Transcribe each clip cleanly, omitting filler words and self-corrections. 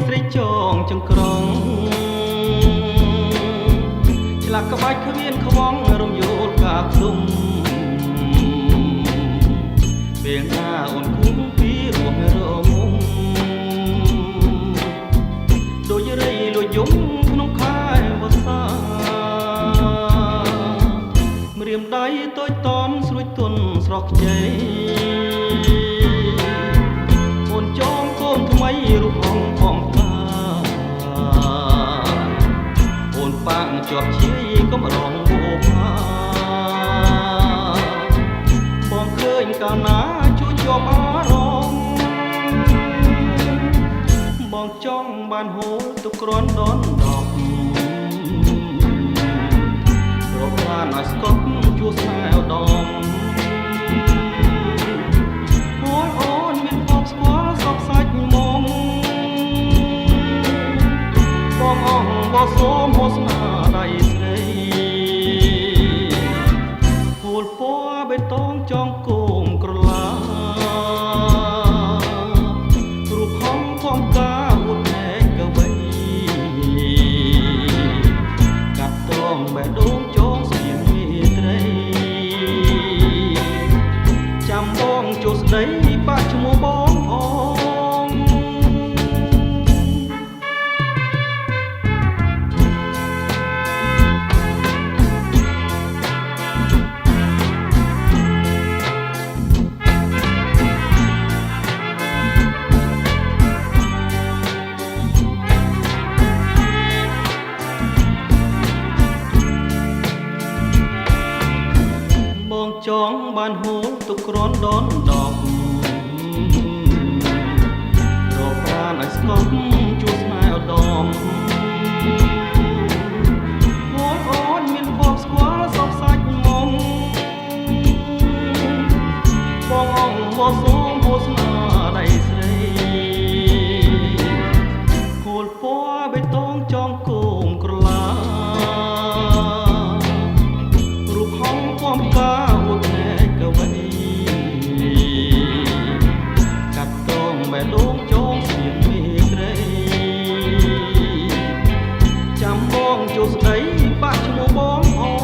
ស្រីចងចង្ក្រងឆ្លាក់ក្បាច់គ្មានខ្វងរំយោលកាភ្លុំពេលណាអូនគុំពីរស់រមុំដូចរីលួយយំក្នុងខែវស្សាម្រាមដៃតូចតនស្រួយទន់ស្រស់ខ្ចីអូនចងកូនថ្មីរូបអង្គផងតាអូនប៉ាក់ជាប់ឈីកំរងបោផាបងឃើញកាលណាជួយជាប់អារម្មណ៍បងចង់បានហូរទុកគ្រាន់ដនដប់រកបានឲ្យស្កប់ជួស្នេហ៍ឧត្តមអូនមានបបស្គាល់សពសាច់មុំបងអងបោសូមហូស្នាដៃស្រីហូលពណ៌បេតងចងគោមក្រឡារូបហងផងការវុតែកកវីកាត់តងបេះដូងចងស្រៀងមេត្រីចាំបងជួស្ដីបាក់ឈ្មោះបងផងបងចង់បានហូរទុកគ្រាន់ដនដប់រកប្រាណឲ្យស្កប់ជួស្នេហ៍ឧត្តមអូនមានបបស្គាល់សពសាច់មុំបងអងបោសូមហូស្នាដៃស្រីហូលពណ៌បេតងចងគោមក្រឡារូបហងពំការកាត់តងបែដូងចងស្រៀងមេត្រីចាំបងជួស្ដីបាក់ឈ្មោះបងផង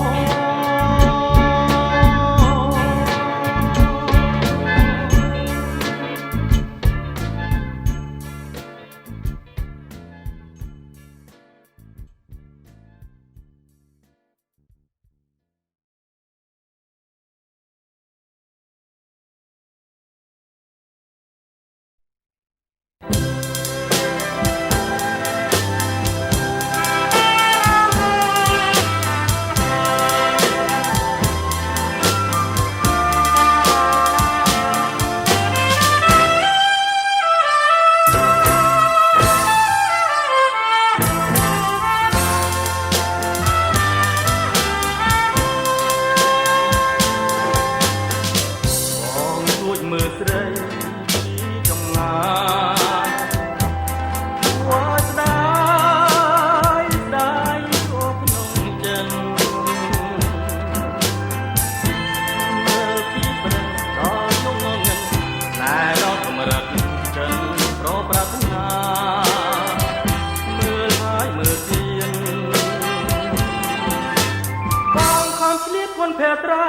ភេត្រា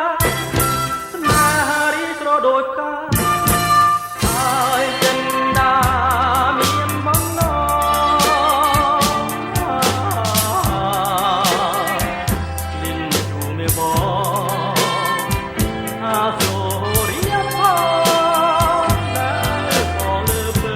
ស្នេហារីស្រដូចកាហើយចិនដាមានបំណងលិនជូមេបងអាសូរីយ៉ាផងដែលបងលើពើ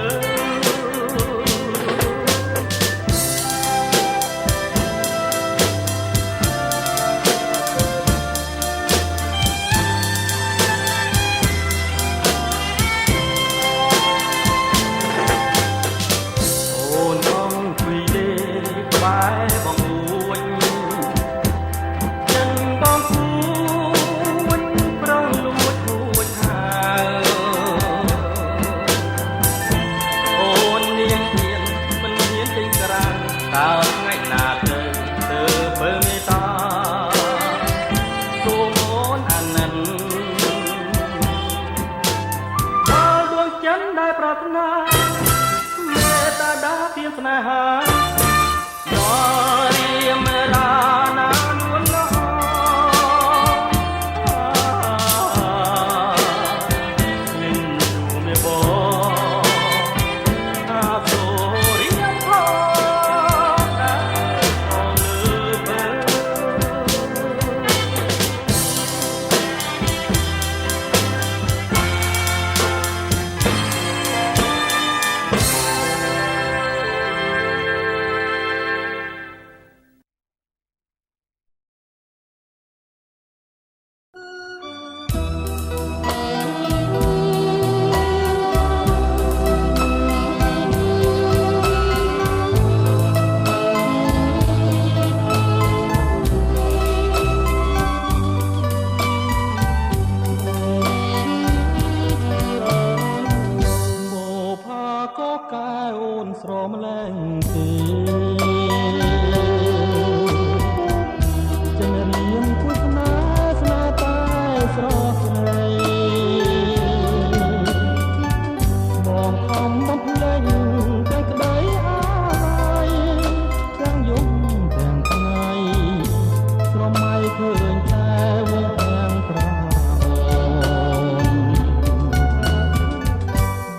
ឃើញតែវងទាំងក្រោម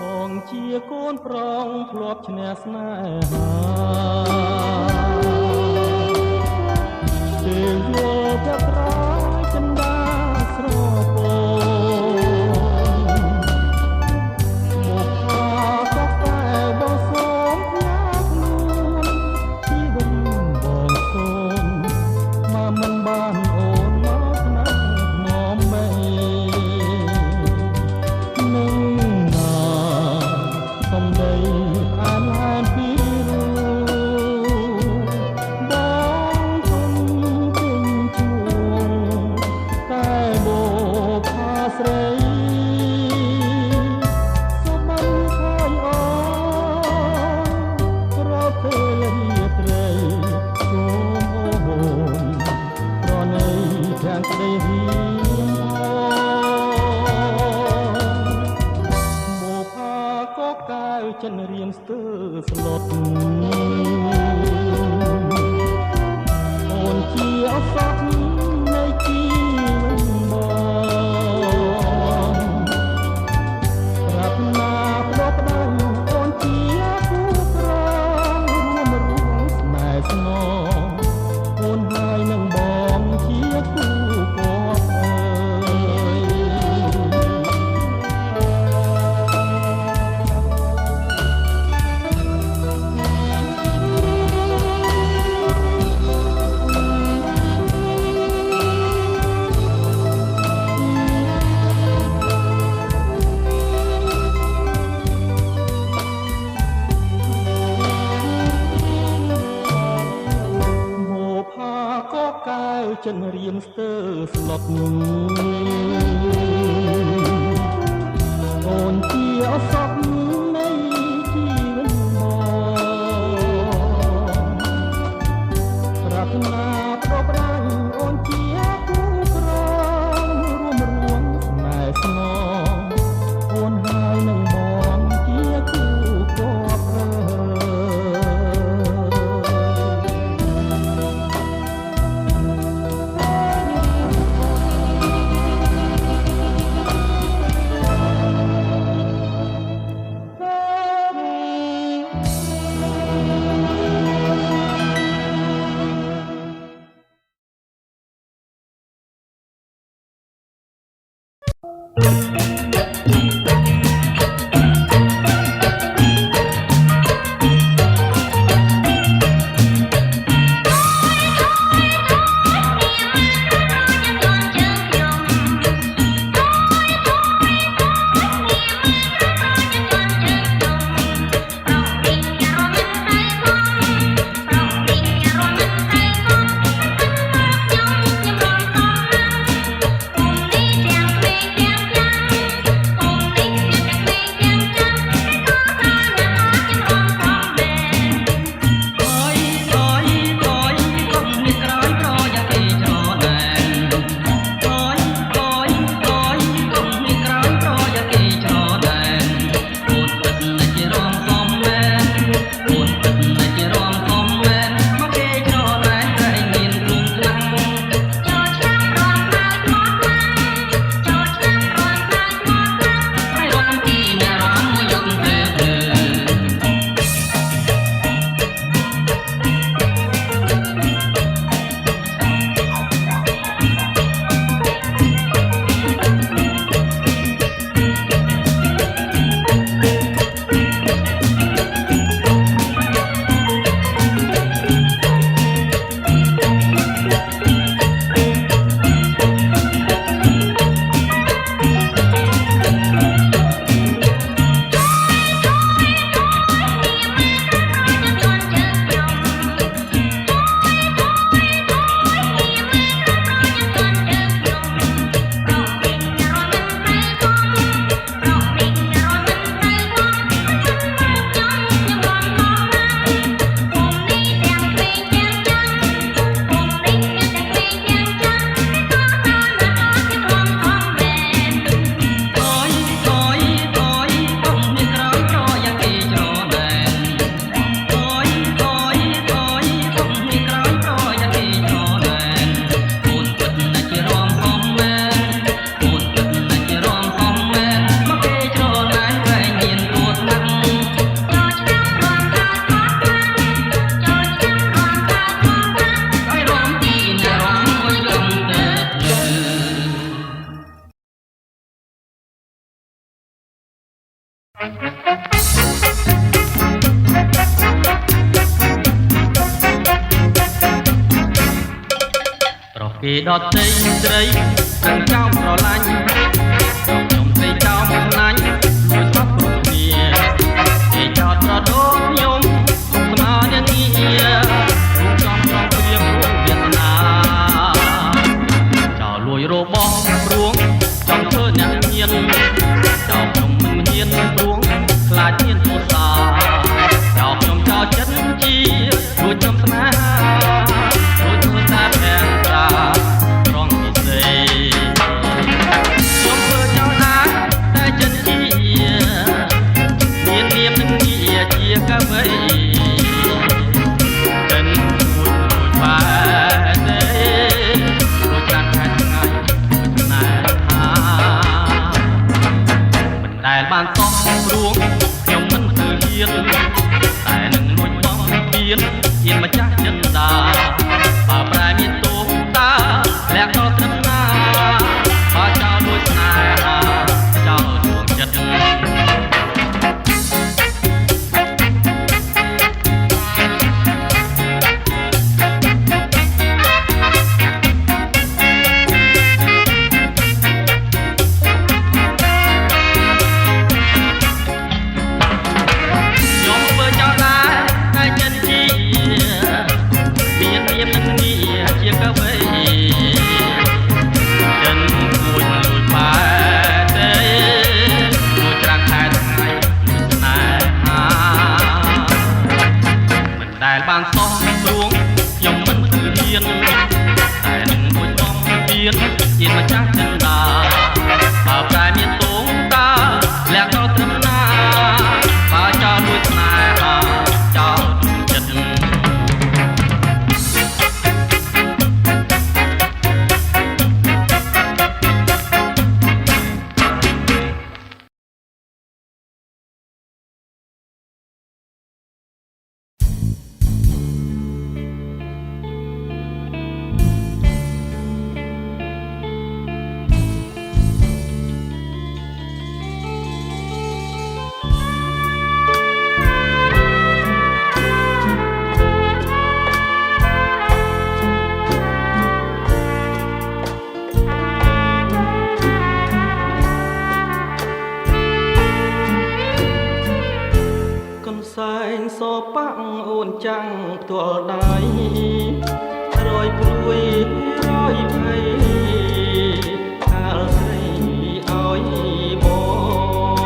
បងជាកូនប្រងធ្លាប់ឈ្នះស្នេហាពេលយល់តែក្រោយចិនដាស្រពោមកក៏តែបងសូមផ្លាខ្លួនជីវិតបងសូមមកមិនបានអូនមកស្នេហ៍នំបីនឹងណាសំដីអានឡានពីបងគុំពេញជួងតែបោផាស្រីសុបិនខើញអូនរត់ពេលរាត្រីសូមអូនប្រណីខាងក្តីរៀងអូផាក៏កាវចិនរៀងស្ទើស្លុតអូនជាអសត់នៃជីវិតបងប្រាថ្នាផ្ដោតផ្ដាំអូនជាគូក្រងរួមរួមស្នេហ៍ស្នងអូនហើយនឹងបងជាគូគាត់អើយកាវចិនរៀងស្ទើស្លុតអូនជាអសត់នៃជីវិតបងប្រាថ្នាផ្ដោប្រាំងអូនជាគូក្រងរួមរួមស្នេហ៍ស្នងអូនហើយនឹងបងជាគូគាត់អើ ដតីស្រីទាំងចោមស្រឡាញ់ខ្ញុំស្រីចោមណាញ់លួចស្បគ្រប់គ្នាគេចោតប្រដូនខ្ញុំស្មារតីរួមចំត្រង់ព្រៀបរួមវាសនាចោលលួយរបស់ព្រួងចង់ធ្វើអ្នកញៀនចោលខ្ញុំមិនហ៊ានព្រួងខ្លាចមានទោសាចោលខ្ញុំចោលចិត្តជារួចចំស្នេហារួចធ្វើតែផែនប្រាត្រង់ពិសេសខ្ញុំធ្វើចោលដែរតែចិត្តជាមាននាមនឹងជាកវីចិនមួយបែទេរួចចានខែថ្ងៃស្នេហាមិនដែលបានសោះព្រួងខ្ញុំមិនធ្វើហ៊ានតែនឹងលួចបងពៀនហ៊ានម្ចាស់ចិនដាបើប្រែមានទោសតាលះដល់ត្រឹមណាបើចោលលួចស្នេហាចោលដួងចិត្តបានសោះព្រួងខ្ញុំមិនធ្វើហ៊ានតែនឹងមួយបងពៀនជាម្ចាស់ចិនដាបើប្រែមានទងតាលះដល់ត្រឹមណាបើចោលលួចស្នេហាចោលចិត្តសែងសបាក់អូនចាំងផ្ទាល់ដៃរយព្រួយរយភ័យកាលស្រីឲ្យមក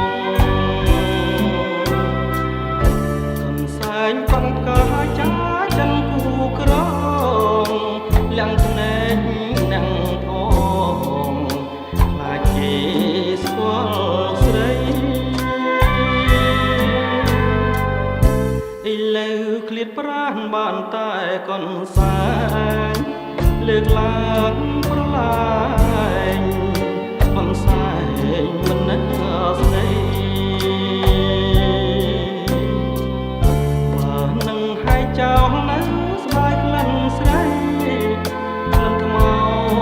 កំសែងបាំងកាចាចិនគូក្រងលាំងភ្នែកនឹងផងខ្លាចគេស្គាល់ស្រីឥឡូវឃ្លាតប្រាណបានតែកូនសែងលើកឡើងប្រឡាញកូនសែងមិននឹកស្នេហ៍បើនឹងឲ្យចោលនៅស្បែកក្លិនស្រីក្លិនថ្ម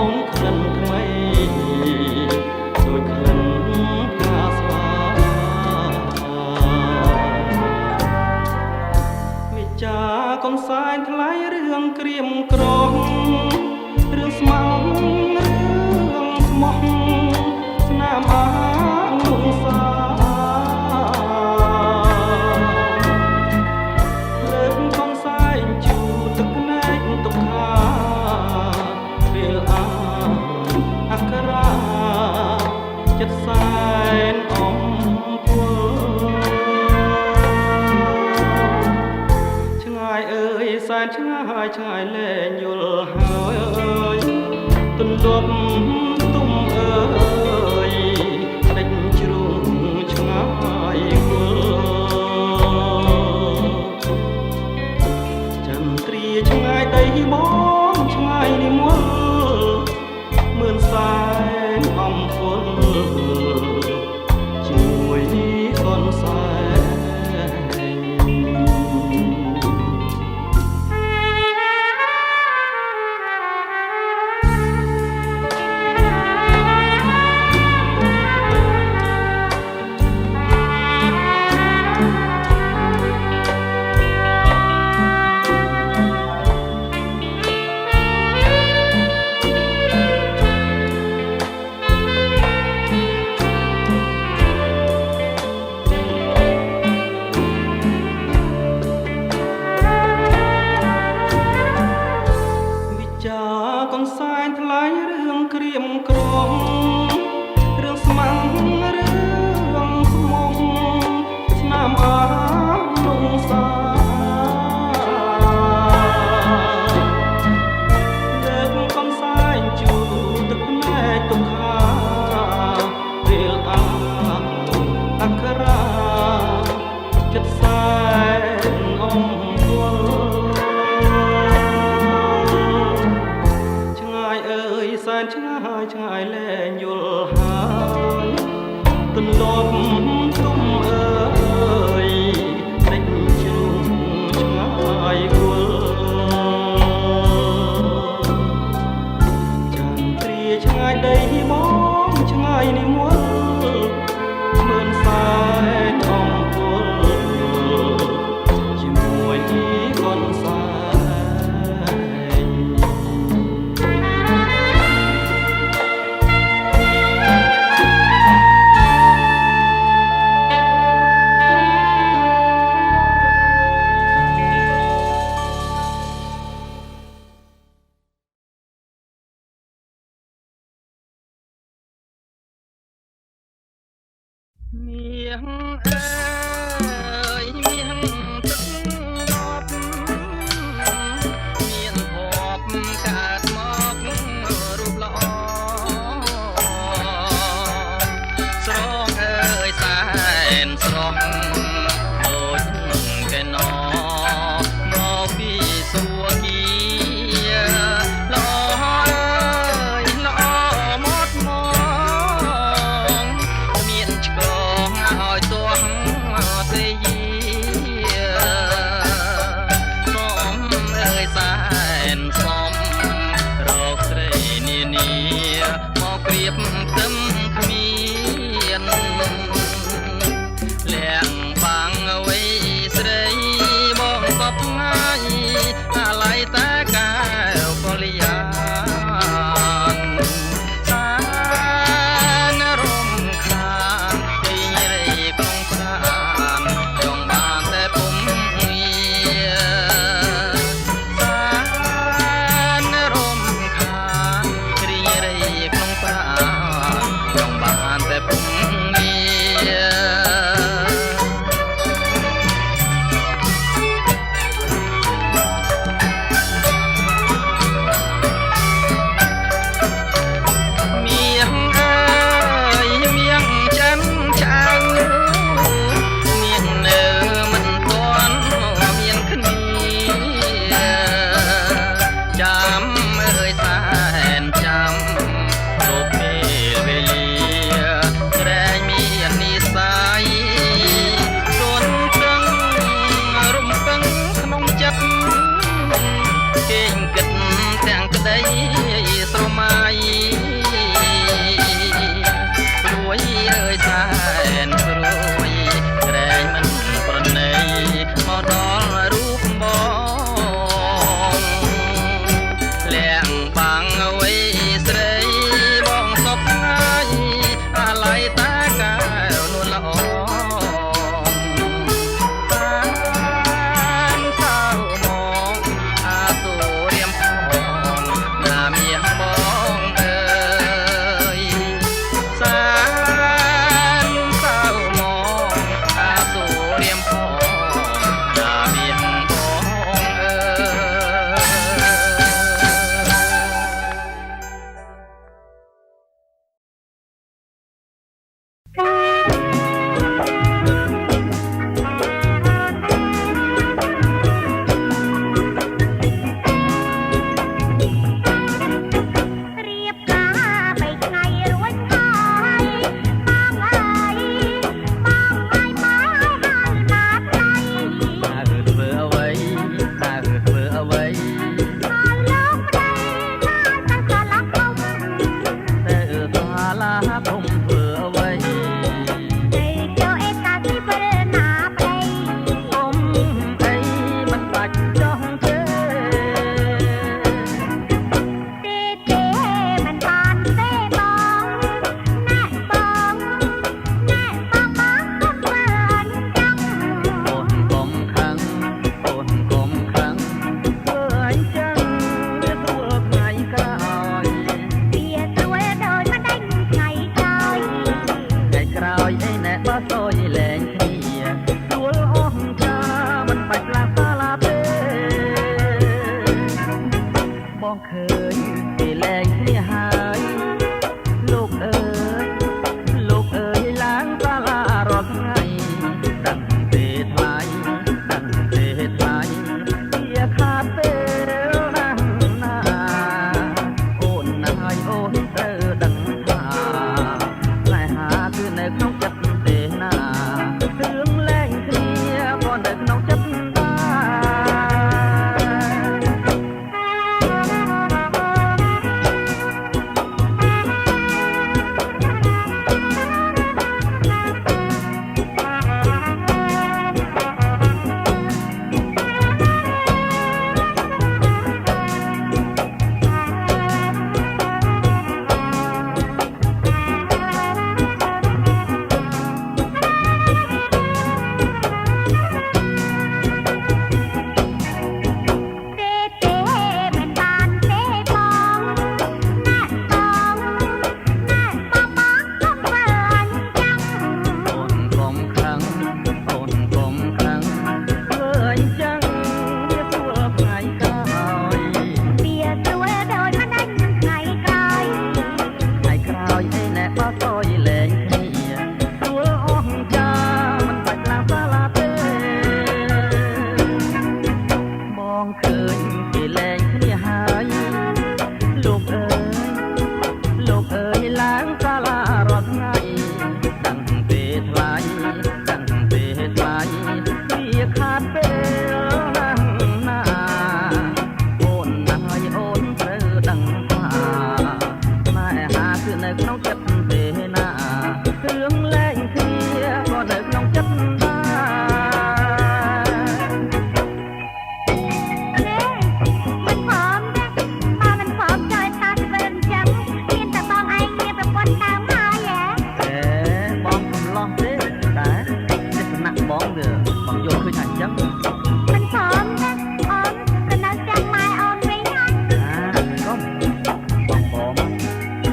ងក្លិនថ្មីដូចក្លិនផ្កាស្វាចាកូនសែងថ្លៃរឿងក្រៀមក្រំរឿងស្មោះរឿងស្មោះស្នាមអាងងសាលើកកូនសែងជូទឹកភ្នែកទុកខាពេលអាអក្ខរាចិត្តសែនអំពើសែនឆ្ងាយឆ្ងាយលែងយល់ហើយទន្លប់ទុំអើយដេញជ្រុងឆ្ងាយគល់ចន្ទ្រាឆ្ងាយដីបងឆ្ងាយនិមលមឿនសែនអំពើជាមួយកូនសែន ញថ្លៃរឿងក្រៀមក្រំរឿងស្មាំងរឿងស្មុំស្នាមអាលងសាលើកកំសាយជូទឹកភ្នែកទុកខារៀលអាអក្ខរាចិត្តសែនអំវល់ឆ្ងាយអើយសែនឆ្ងាយឆ្ងាយលែងយល់ហើយទន្លប់ទុំអើយដេញជ្រុំឆ្ងាយគល់ចាំត្រាឆ្ងាយដីបងឆ្ងាយនេះមួលមើលសែនអំពល់ជាមួយទីកូនសែនមាសអើយមាសទឹកដប់មានភពកើតមករូបល្អស្រងអើយសែនស្រស់ដូចកែណមកពីសួគ៌ល្អអើយល្អមកមកមានឆ្កងឲ្យទាស់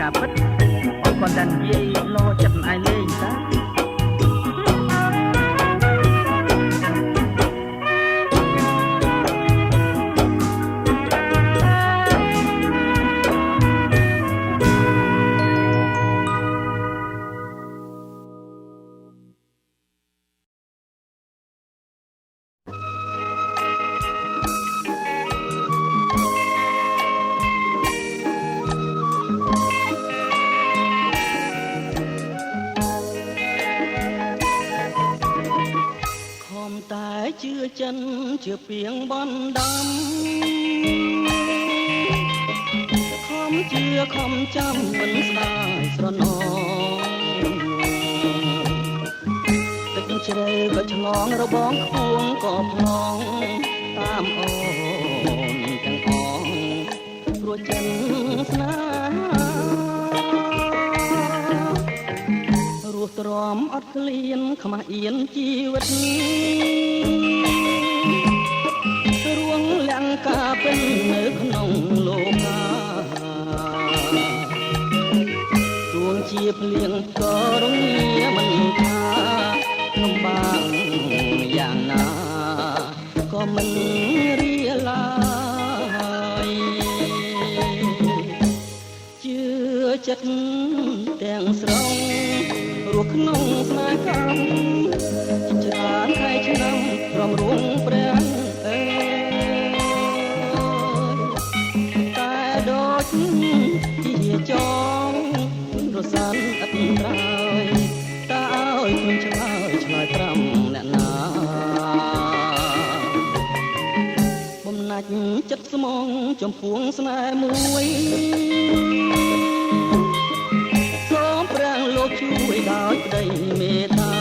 ការពិតគាត់តែនិយាយលោចិត្តឯងលេងតាជឿចិនជឿពីងបណ្ដំខំជឿខំចាំមិនស្ដាយស្រណងទឹកជ្រៅក៏ឆ្លងរបងខ្ពងក៏ផ្លងតាមអូនទាំងអងព្រោះចិនស្នេហារស់ទ្រាំអត់ឃ្លានខ្មាស់អៀនជីវិតរួងលាំងការពេញនៅក្នុងលោកាទួងជាភ្លៀងក៏រងាមិនថាលំបាកយ៉ាងណាក៏មិនរៀឡាយជឿចិត្តទាំងស្រុងរស់ក្នុងស្នេហ៍កម្មច្រើនខែឆ្នាំរំរួងព្រះតែដូចជាចងរសានអត់ត្រើយតើឲ្យខ្ញុំឆ្លើយ5អ្នកណាបំណាច់ចិត្តស្មងចំពោះស្នេហ៍មួយសូមព្រះលោកជួយដោយក្តីមេត្តា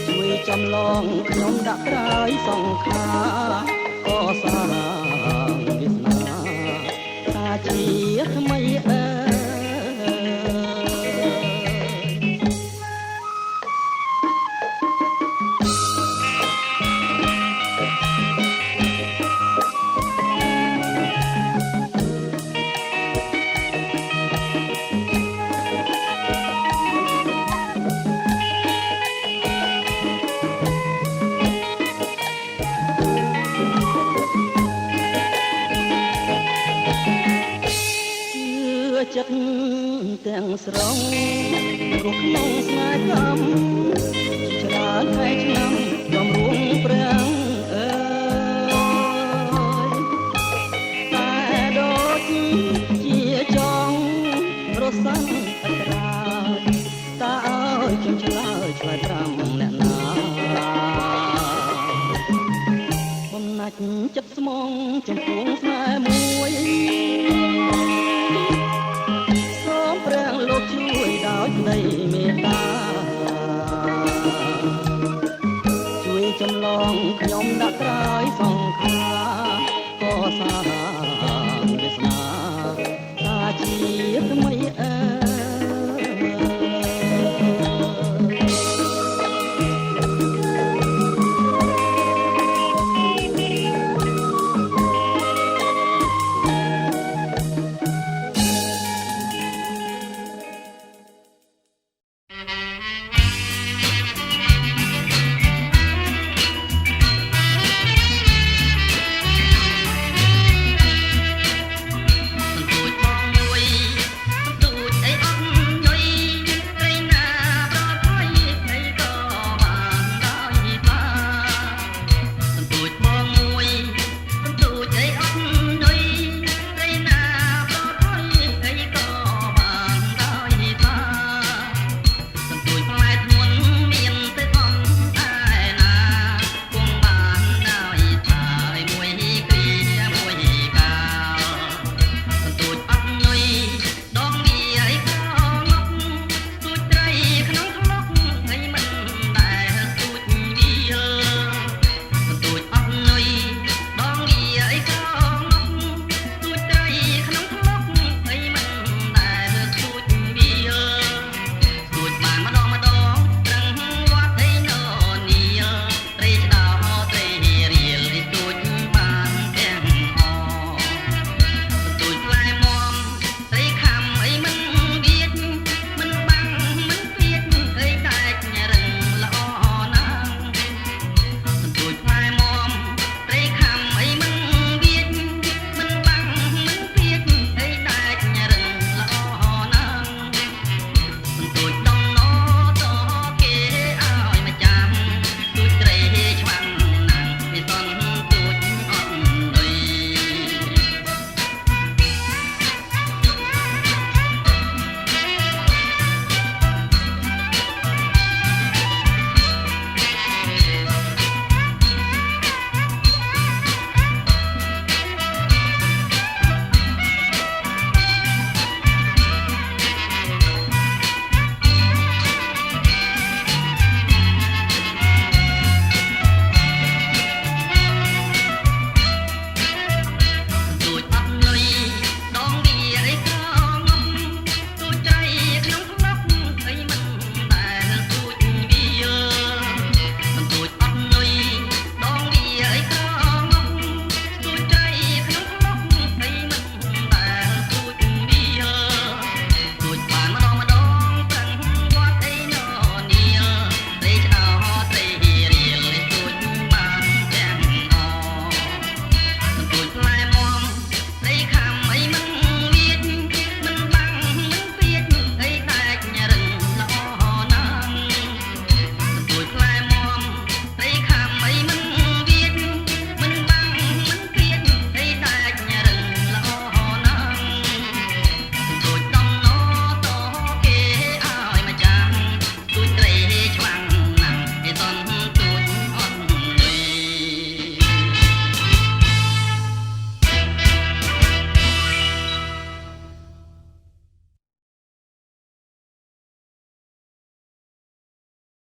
ជួយចំឡងខ្ញុំដាក់ត្រើយសង្ខារក៏សាងវាសនាថាជាថ្មីចិត្តទាំងស្រុងរស់ក្នុងស្នេហ៍កម្មច្រើនខែឆ្នាំរំរួងព្រះតែដូចជាចង់រសាំងអត្រាតើឲ្យខ្ញុំឆ្លើយ5អ្នកណាបំណាច់ចិត្តស្មងចំពោះ